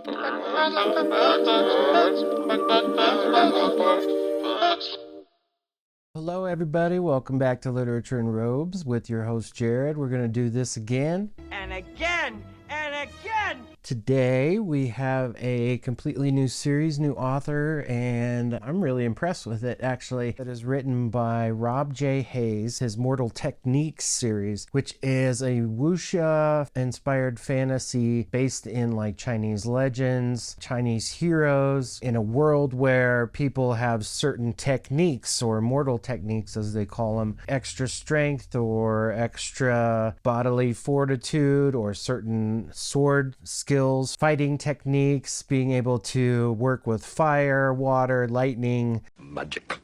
Hello everybody, welcome back to Literature in Robes with your host Jared. We're going to do this again. And again, and again! Today we have a completely new series, new author, and I'm really impressed with it actually. It is written by Rob J. Hayes, his Mortal Techniques series, which is a Wuxia inspired fantasy based in like Chinese legends, Chinese heroes, in a world where people have certain techniques or mortal techniques as they call them, extra strength or extra bodily fortitude or certain sword skills, fighting techniques, being able to work with fire, water, lightning. Magic.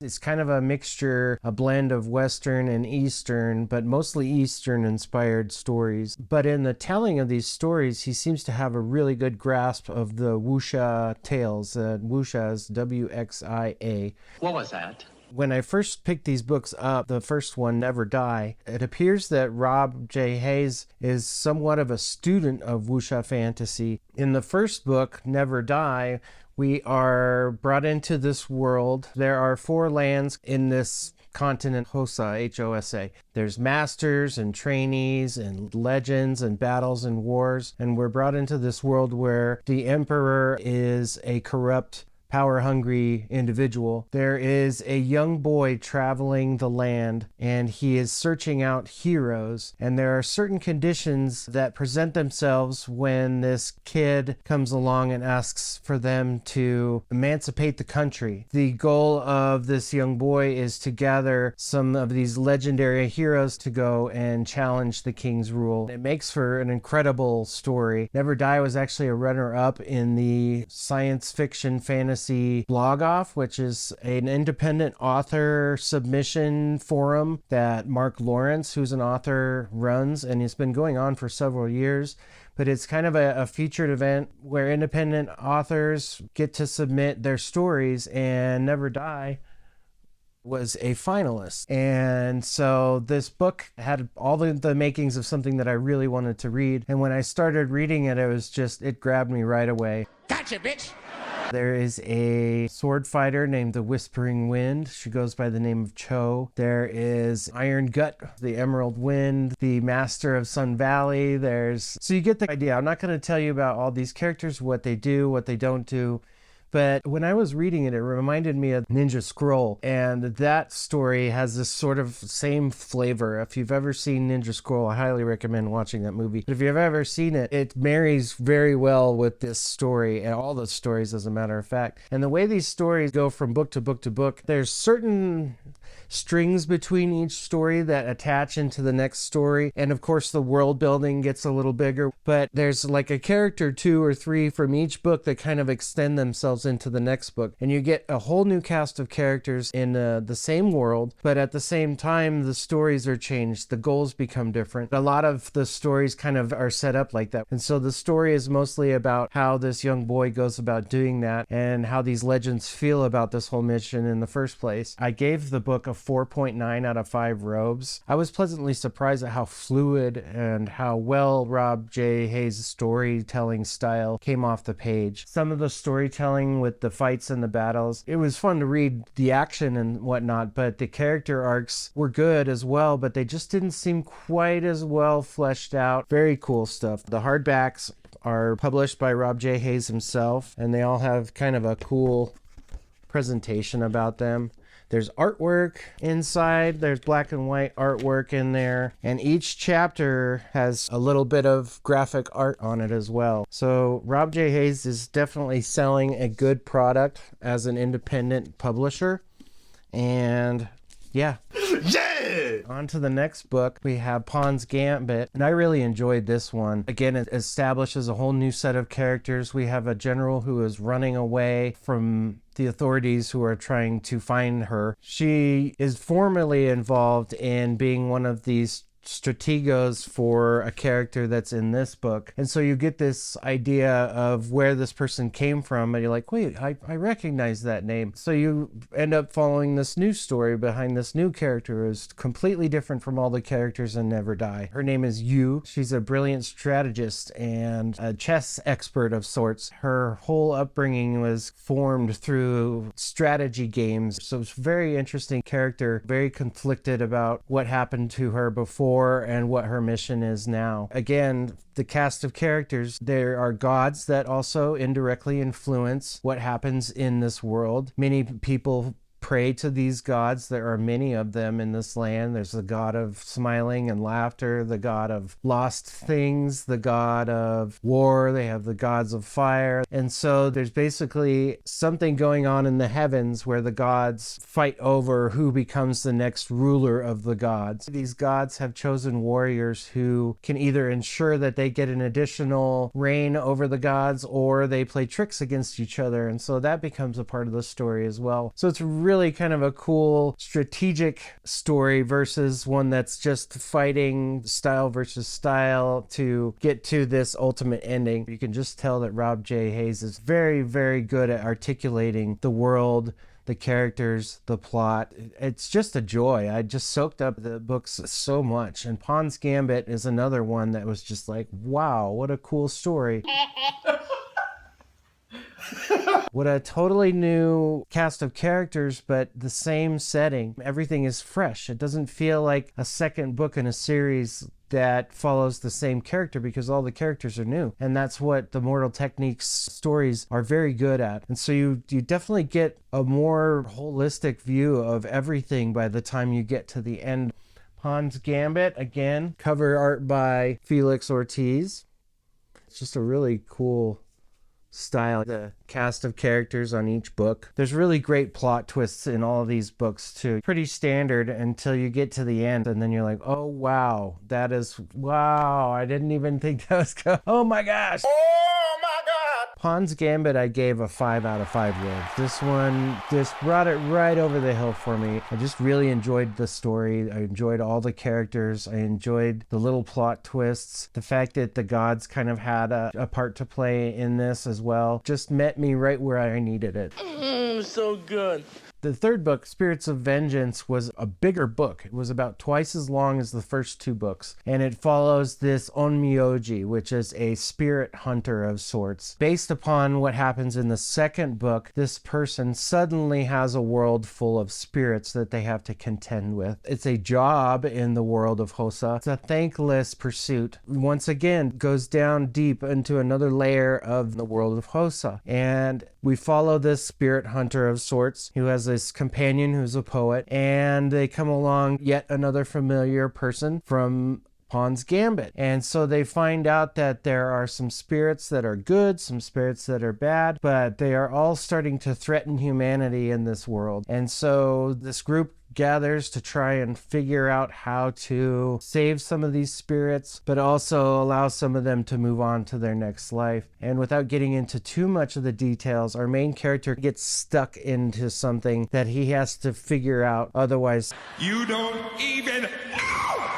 It's kind of a mixture, a blend of Western and Eastern, but mostly Eastern inspired stories. But in the telling of these stories, he seems to have a really good grasp of the Wuxia tales. Wuxia is W-X-I-A. What was that? When I first picked these books up, the first one, Never Die, it appears that Rob J. Hayes is somewhat of a student of Wuxia fantasy. In the first book, Never Die, we are brought into this world. There are 4 lands in this continent, Hosa, H-O-S-A. There's masters and trainees and legends and battles and wars. And we're brought into this world where the emperor is a corrupt, power-hungry individual. There is a young boy traveling the land, and he is searching out heroes. And there are certain conditions that present themselves when this kid comes along and asks for them to emancipate the country. The goal of this young boy is to gather some of these legendary heroes to go and challenge the king's rule. It makes for an incredible story. Never Die was actually a runner-up in the science fiction fantasy blog off, which is an independent author submission forum that Mark Lawrence, who's an author, runs, and it's been going on for several years. But it's kind of a featured event where independent authors get to submit their stories, and Never Die was a finalist. And so this book had all the makings of something that I really wanted to read. And when I started reading it, it grabbed me right away. Gotcha, bitch! There is a sword fighter named the Whispering Wind. She goes by the name of Cho. There is Iron Gut, the Emerald Wind, the Master of Sun Valley. So you get the idea. I'm not going to tell you about all these characters, what they do, what they don't do. But when I was reading it, it reminded me of Ninja Scroll. And that story has this sort of same flavor. If you've ever seen Ninja Scroll, I highly recommend watching that movie. But if you've ever seen it, it marries very well with this story, and all the stories, as a matter of fact. And the way these stories go from book to book to book, there's certain strings between each story that attach into the next story. And of course, the world building gets a little bigger. But there's like a character 2 or 3 from each book that kind of extend themselves into the next book, and you get a whole new cast of characters in the same world, but at the same time the stories are changed, the goals become different. A lot of the stories kind of are set up like that, and so the story is mostly about how this young boy goes about doing that and how these legends feel about this whole mission in the first place. I gave the book a 4.9 out of 5 robes. I was pleasantly surprised at how fluid and how well Rob J. Hayes' storytelling style came off the page. Some of the storytelling with the fights and the battles, it was fun to read the action and whatnot, but the character arcs were good as well, but they just didn't seem quite as well fleshed out. Very cool stuff. The hardbacks are published by Rob J. Hayes himself, and they all have kind of a cool presentation about them. There's artwork inside, there's black and white artwork in there, and each chapter has a little bit of graphic art on it as well. So Rob J. Hayes is definitely selling a good product as an independent publisher. And yeah. On to the next book, we have Pawn's Gambit, and I really enjoyed this one. Again, it establishes a whole new set of characters. We have a general who is running away from the authorities who are trying to find her. She is formerly involved in being one of these strategos for a character that's in this book. And so you get this idea of where this person came from, and you're like, wait, I recognize that name. So you end up following this new story behind this new character who's completely different from all the characters in Never Die. Her name is Yu. She's a brilliant strategist and a chess expert of sorts. Her whole upbringing was formed through strategy games. So it's a very interesting character, very conflicted about what happened to her before and what her mission is now. Again, the cast of characters, there are gods that also indirectly influence what happens in this world. Many people pray to these gods. There are many of them in this land. There's the god of smiling and laughter, the god of lost things, the god of war. They have the gods of fire. And so there's basically something going on in the heavens where the gods fight over who becomes the next ruler of the gods. These gods have chosen warriors who can either ensure that they get an additional reign over the gods, or they play tricks against each other. And so that becomes a part of the story as well. So it's really kind of a cool strategic story versus one that's just fighting style versus style to get to this ultimate ending. You can just tell that Rob J. Hayes is very, very good at articulating the world, the characters, the plot. It's just a joy. I just soaked up the books so much. And Pawn's Gambit is another one that was just like, wow, what a cool story. What a totally new cast of characters, but the same setting. Everything is fresh. It doesn't feel like a second book in a series that follows the same character, because all the characters are new. And that's what the Mortal Techniques stories are very good at. And so you definitely get a more holistic view of everything by the time you get to the end. Pawn's Gambit, again, cover art by Felix Ortiz. It's just a really cool style. The cast of characters on each book. There's really great plot twists in all of these books too. Pretty standard until you get to the end, and then you're like, oh wow, wow, I didn't even think that was going. Oh my gosh. Oh my god. Pawn's Gambit I gave a 5 out of 5 wolves. This one just brought it right over the hill for me. I just really enjoyed the story. I enjoyed all the characters. I enjoyed the little plot twists. The fact that the gods kind of had a part to play in this as well just met me right where I needed it. So good. The third book, Spirits of Vengeance, was a bigger book. It was about twice as long as the first two books. And it follows this Onmyoji, which is a spirit hunter of sorts. Based upon what happens in the second book, this person suddenly has a world full of spirits that they have to contend with. It's a job in the world of Hosa. It's a thankless pursuit. Once again, goes down deep into another layer of the world of Hosa. And we follow this spirit hunter of sorts who has this companion who's a poet, and they come along yet another familiar person from Pawn's Gambit. And so they find out that there are some spirits that are good, some spirits that are bad, but they are all starting to threaten humanity in this world. And so this group gathers to try and figure out how to save some of these spirits, but also allow some of them to move on to their next life. And without getting into too much of the details, our main character gets stuck into something that he has to figure out. Otherwise, you don't even know.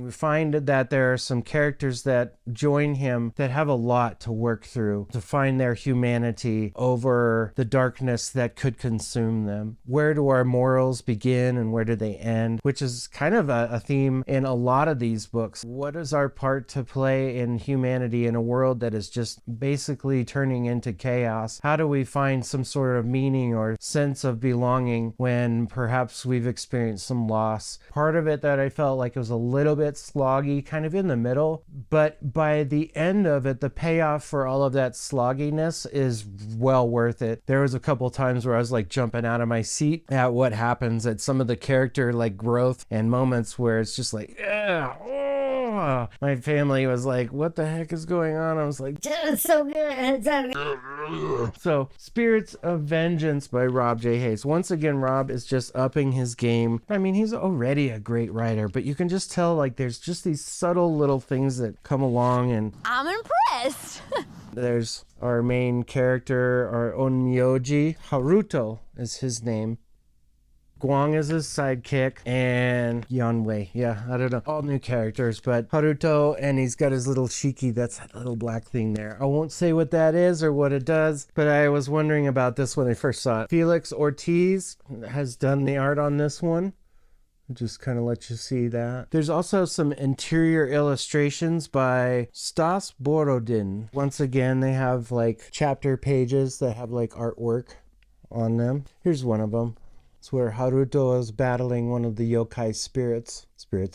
We find that there are some characters that join him that have a lot to work through to find their humanity over the darkness that could consume them. Where do our morals begin and where do they end? Which is kind of a theme in a lot of these books. What is our part to play in humanity in a world that is just basically turning into chaos? How do we find some sort of meaning or sense of belonging when perhaps we've experienced some loss? Part of it that I felt like it was a little bit sloggy, kind of in the middle, but by the end of it, the payoff for all of that slogginess is well worth it. There was a couple times where I was like jumping out of my seat at what happens, at some of the character like growth and moments where it's just like, my family was like, what the heck is going on? I was like, it's so good. So, Spirits of Vengeance by Rob J. Hayes. Once again, Rob is just upping his game. I mean, he's already a great writer, but you can just tell like there's just these subtle little things that come along, and I'm impressed. There's our main character, our Onmyoji. Haruto is his name. Guang is his sidekick, and Yanwei. Yeah, I don't know. All new characters, but Haruto, and he's got his little shiki, that's that little black thing there. I won't say what that is or what it does, but I was wondering about this when I first saw it. Felix Ortiz has done the art on this one. Just kind of let you see that. There's also some interior illustrations by Stas Borodin. Once again, they have like chapter pages that have like artwork on them. Here's one of them. It's where Haruto is battling one of the yokai spirits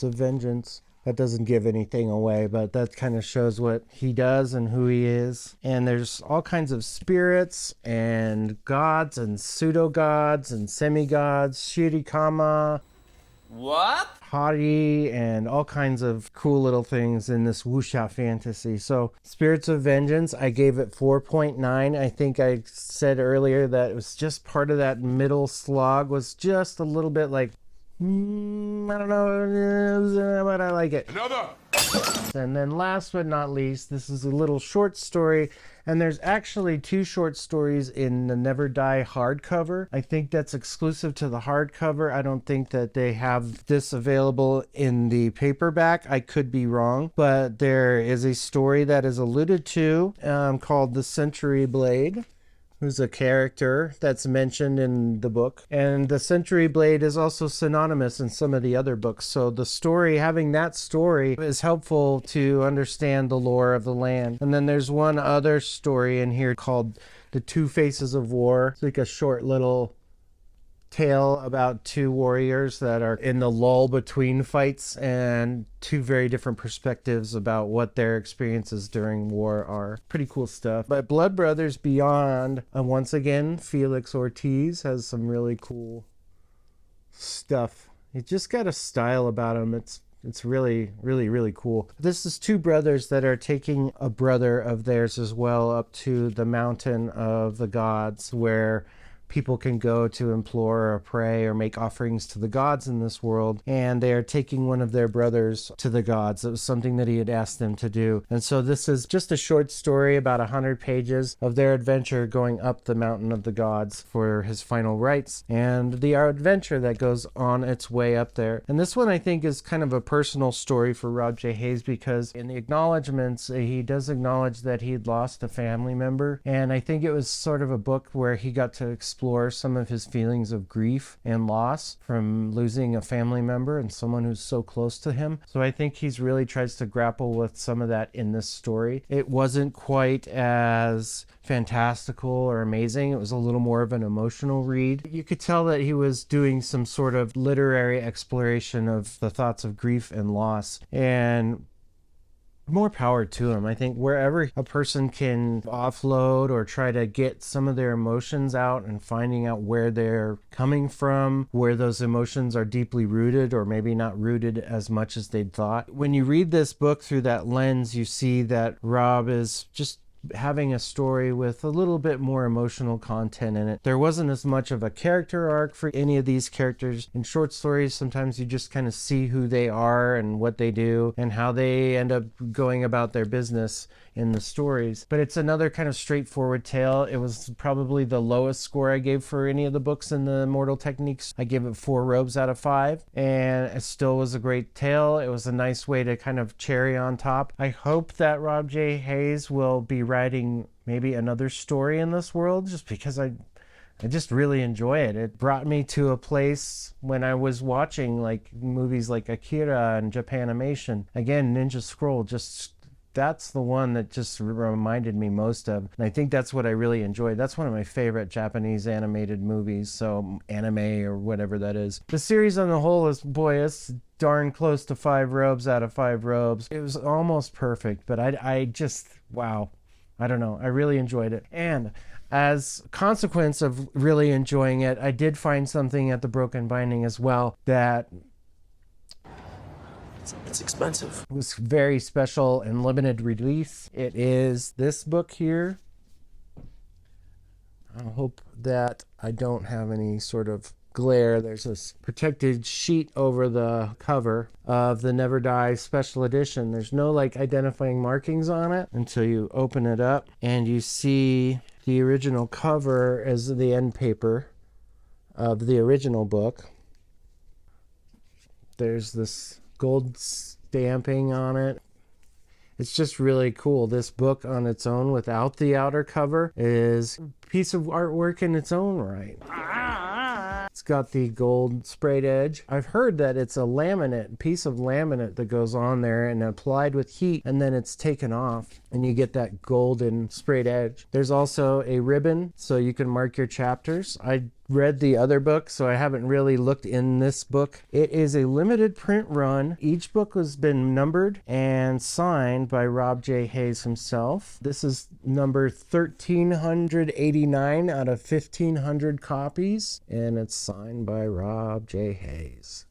of vengeance. That doesn't give anything away, but that kind of shows what he does and who he is. And there's all kinds of spirits and gods and pseudo-gods and semi-gods, Shirikama, What? Hari, and all kinds of cool little things in this Wuxia fantasy. So Spirits of Vengeance, I gave it 4.9. I think I said earlier that it was just part of that middle slog, was just a little bit like, I don't know, but I like it. Another. And then last but not least, this is a little short story, and there's actually 2 short stories in the Never Die hardcover. I think that's exclusive to the hardcover. I don't think that they have this available in the paperback. I could be wrong, but there is a story that is alluded to called The Century Blade, who's a character that's mentioned in the book. And the Century Blade is also synonymous in some of the other books. So the story, having that story, is helpful to understand the lore of the land. And then there's one other story in here called The Two Faces of War. It's like a short little tale about 2 warriors that are in the lull between fights, and 2 very different perspectives about what their experiences during war are. Pretty cool stuff. But Blood Brothers Beyond, once again, Felix Ortiz has some really cool stuff. He's just got a style about him. It's really, really, really cool. This is 2 brothers that are taking a brother of theirs as well up to the mountain of the gods, where people can go to implore or pray or make offerings to the gods in this world, and they are taking one of their brothers to the gods. It was something that he had asked them to do. And so this is just a short story, about 100 pages of their adventure going up the mountain of the gods for his final rites, and the adventure that goes on its way up there. And this one I think is kind of a personal story for Rob J. Hayes, because in the acknowledgments he does acknowledge that he'd lost a family member, and I think it was sort of a book where he got to explore some of his feelings of grief and loss from losing a family member and someone who's so close to him. So I think he's really tries to grapple with some of that in this story. It wasn't quite as fantastical or amazing. It was a little more of an emotional read. You could tell that he was doing some sort of literary exploration of the thoughts of grief and loss, and more power to him. I think wherever a person can offload or try to get some of their emotions out, and finding out where they're coming from, where those emotions are deeply rooted or maybe not rooted as much as they'd thought. When you read this book through that lens, you see that Rob is just having a story with a little bit more emotional content in it. There wasn't as much of a character arc for any of these characters. In short stories, sometimes you just kind of see who they are and what they do and how they end up going about their business in the stories. But it's another kind of straightforward tale. It was probably the lowest score I gave for any of the books in the Immortal Techniques. I gave it 4 robes out of 5, and it still was a great tale. It was a nice way to kind of cherry on top. I hope that Rob J. Hayes will be writing maybe another story in this world, just because I just really enjoy it. It brought me to a place when I was watching like movies like Akira and Japanimation. Again, Ninja Scroll, just that's the one that just reminded me most of. And I think that's what I really enjoyed. That's one of my favorite Japanese animated movies, so anime or whatever that is. The series on the whole is, boy, it's darn close to 5 robes out of 5 robes. It was almost perfect, but I just, wow. I don't know. I really enjoyed it. And as a consequence of really enjoying it, I did find something at the Broken Binding as well that It's expensive. was very special and limited release. It is this book here. I hope that I don't have any sort of glare. There's this protected sheet over the cover of the Never Die special edition. There's no like identifying markings on it until you open it up, and you see the original cover as the end paper of the original book. There's this gold stamping on it. It's just really cool. This book on its own, without the outer cover, is a piece of artwork in its own right. It's got the gold sprayed edge. I've heard that it's a piece of laminate that goes on there and applied with heat, and then it's taken off and you get that golden sprayed edge. There's also a ribbon so you can mark your chapters. I read the other book, so I haven't really looked in this book. It is a limited print run. Each book has been numbered and signed by Rob J. Hayes himself. This is number 1389 out of 1500 copies, and it's signed by Rob J. Hayes.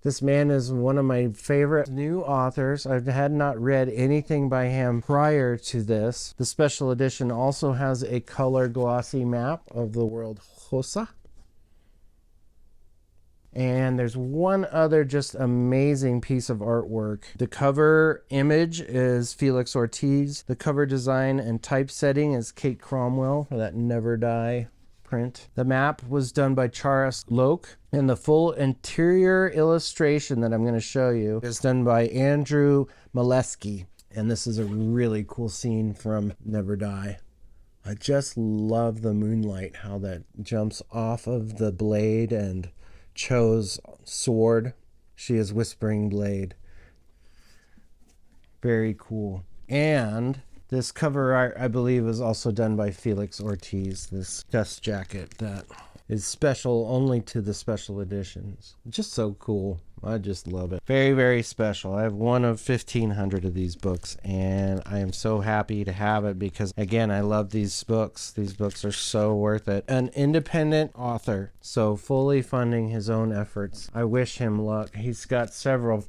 This man is one of my favorite new authors. I had not read anything by him prior to this. The special edition also has a color glossy map of the world Wuxia. And there's one other just amazing piece of artwork. The cover image is Felix Ortiz. The cover design and typesetting is Kate Cromwell for that Never Die print. The map was done by Charis Loke, and the full interior illustration that I'm going to show you is done by Andrew Molesky. And this is a really cool scene from Never Die. I just love the moonlight, how that jumps off of the blade and Cho's sword. She is Whispering Blade. Very cool. And this cover art, I believe, is also done by Felix Ortiz. This dust jacket that is special only to the special editions. Just so cool. I just love it. Very, very special. I have one of 1,500 of these books, and I am so happy to have it because, again, I love these books. These books are so worth it. An independent author, so fully funding his own efforts. I wish him luck. He's got several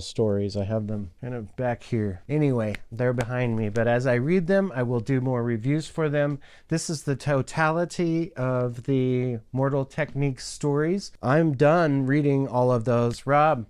stories. I have them kind of back here. Anyway, they're behind me, but as I read them, I will do more reviews for them. This is the totality of the Mortal Techniques stories. I'm done reading all of those. Rob, you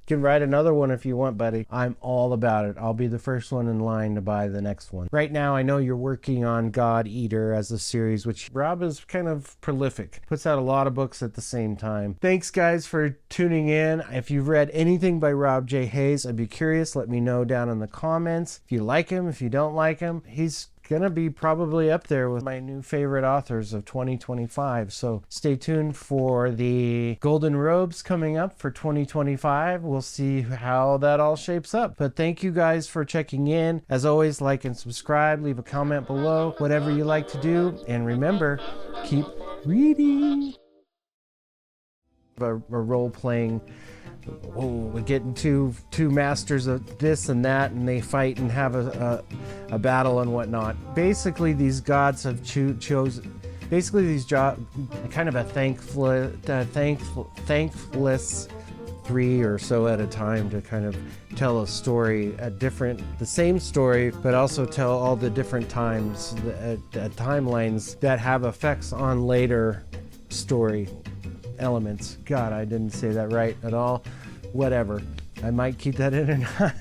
can write another one if you want, buddy. I'm all about it. I'll be the first one in line to buy the next one. Right now, I know you're working on God Eater as a series, which Rob is kind of prolific. Puts out a lot of books at the same time. Thanks, guys, for tuning in. If you've read anything by Rob J. Hayes, I'd be curious. Let me know down in the comments. If you like him, if you don't like him, he's gonna be probably up there with my new favorite authors of 2025. So stay tuned for the Golden Robes coming up for 2025. We'll see how that all shapes up. But thank you guys for checking in. As always, like and subscribe, leave a comment below, whatever you like to do. And remember, keep reading. A role-playing, we get two masters of this and that, and they fight and have a battle and whatnot. Basically, these gods have chosen. Basically, these kind of a thankless 3 or so at a time to kind of tell a story, the same story, but also tell all the different times, timelines that have effects on later story elements. God, I didn't say that right at all. Whatever. I might keep that in or not.